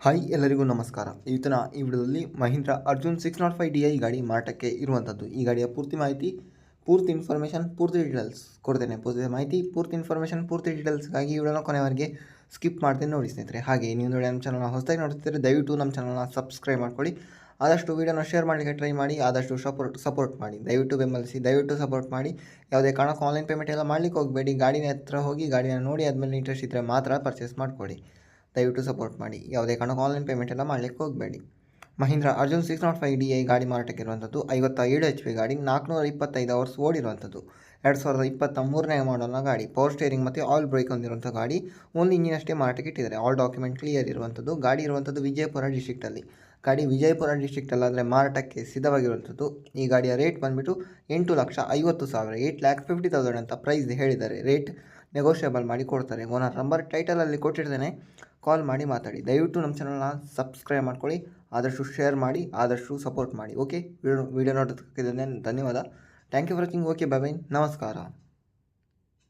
Hi ಎಲ್ಲರಿಗೂ ನಮಸ್ಕಾರ. ಇವತ್ತಿನ ಈ ವಿಡಿಯೋದಲ್ಲಿ ಮಹೀಂದ್ರ ಅರ್ಜುನ್ 605 DI ಗಾಡಿ ಮಾರಾಟಕ್ಕೆ ಇರುವಂಥದ್ದು. ಈ ಗಾಡಿಯ ಪೂರ್ತಿ ಮಾಹಿತಿ, ಪೂರ್ತಿ ಇನ್ಫಾರ್ಮೇಷನ್, ಪೂರ್ತಿ ಡೀಟೇಲ್ಸ್ ಕೊಡ್ತೇನೆ. ಪೂರ್ತಿ ಮಾಹಿತಿ, ಪೂರ್ತಿ ಇನ್ಫಾರ್ಮೇಷನ್, ಪೂರ್ತಿ ಡೀಟೇಲ್ಸ್ಗಾಗಿ ಈ ವಿಡಿಯೋನ ಕೊನೆವರೆಗೆ ಸ್ಕಿಪ್ ಮಾಡ್ತೀನಿ ನೋಡಿ ಸ್ನೇಹಿತರೆ. ಹಾಗೆ ನೀವು ನೋಡಿ ನಮ್ಮ ಚಾನಲ್ನ ಹೊಸದಾಗಿ ನೋಡ್ತಿದ್ದರೆ ದಯವಿಟ್ಟು ನಮ್ಮ ಚಾನಲ್ನ ಸಬ್ಸ್ಕ್ರೈಬ್ ಮಾಡ್ಕೊಳ್ಳಿ. ಆದಷ್ಟು ವೀಡಿಯೋನ ಶೇರ್ ಮಾಡಲಿಕ್ಕೆ ಟ್ರೈ ಮಾಡಿ, ಆದಷ್ಟು ಸಪೋರ್ಟ್ ಮಾಡಿ, ದಯವಿಟ್ಟು ಬೆಂಬಲಿಸಿ, ದಯವಿಟ್ಟು ಸಪೋರ್ಟ್ ಮಾಡಿ. ಯಾವುದೇ ಕಾರಣಕ್ಕೂ ಆನ್ಲೈನ್ ಪೇಮೆಂಟ್ ಎಲ್ಲ ಮಾಡಲಿಕ್ಕೆ ಹೋಗಬೇಡಿ. ಗಾಡಿನ ಹತ್ರ ಹೋಗಿ ಗಾಡಿನ ನೋಡಿ ಆದಮೇಲೆ ಇಂಟ್ರೆಸ್ಟ್ ಇದ್ದರೆ ಮಾತ್ರ ಪರ್ಚೇಸ್ ಮಾಡಿಕೊಡಿ. ದಯವಿಟ್ಟು ಸಪೋರ್ಟ್ ಮಾಡಿ. ಯಾವುದೇ ಕಾರಣಕ್ಕೂ ಆನ್ಲೈನ್ ಪೇಮೆಂಟ್ ಎಲ್ಲ ಮಾಡಲಿಕ್ಕೆ ಹೋಗಬೇಡಿ. ಮಹೀಂದ್ರ ಅರ್ಜುನ್ 605 DI ಗಾಡಿ ಮಾರಾಟಕ್ಕೆ ಇರುವಂಥದ್ದು. 57 HP ಗಾಡಿ, 425 ಅವರ್ಸ್ ಓಡಿರುವಂಥದ್ದು. 2023ನೇ ಮಾಡಲ್ನ ಗಾಡಿ. ಪವರ್ ಸ್ಟೇರಿಂಗ್ ಮತ್ತು ಆಯಿಲ್ ಬ್ರೇಕ್ ಹೊಂದಿರುವಂಥ ಗಾಡಿ. ಒಂದು ಇಂಜಿನ್ ಅಷ್ಟೇ ಮಾರಾಟಕ್ಕೆ ಇಟ್ಟಿದ್ದಾರೆ. ಆಲ್ ಡಾಕ್ಯುಮೆಂಟ್ ಕ್ಲಿಯರ್ ಇರುವಂಥದ್ದು. ಗಾಡಿ ಇರುವಂಥದ್ದು ವಿಜಯಪುರ ಡಿಸ್ಟ್ರಿಕ್ಟಲ್ಲಿ. ಗಾಡಿ ವಿಜಯಪುರ ಡಿಸ್ಟ್ರಿಕ್ಟಲ್ಲಾದರೆ ಮಾರಾಟಕ್ಕೆ ಸಿದ್ಧವಾಗಿರುವಂಥದ್ದು. ಈ ಗಾಡಿಯ ರೇಟ್ ಬಂದುಬಿಟ್ಟು 8,50,000 8,50,000 ಅಂತ ಪ್ರೈಸ್ ಹೇಳಿದ್ದಾರೆ. ರೇಟ್ ನೆಗೋಷಿಯಬಲ್ ಮಾಡಿ ಕೊಡ್ತಾರೆ. ಓನರ್ ನಂಬರ್ ಟೈಟಲಲ್ಲಿ ಕೊಟ್ಟಿರ್ತೇನೆ, ಕಾಲ್ ಮಾಡಿ ಮಾತಾಡಿ. ದಯವಿಟ್ಟು ನಮ್ಮ ಚಾನಲ್ನ ಸಬ್ಸ್ಕ್ರೈಬ್ ಮಾಡ್ಕೊಳ್ಳಿ, ಆದಷ್ಟು ಶೇರ್ ಮಾಡಿ, ಆದಷ್ಟು ಸಪೋರ್ಟ್ ಮಾಡಿ. ಓಕೆ, ವಿಡಿಯೋ ನೋಡೋದಕ್ಕೆ ಧನ್ಯವಾದ. Thank you for watching. Okay, bye bye, ನಮಸ್ಕಾರ.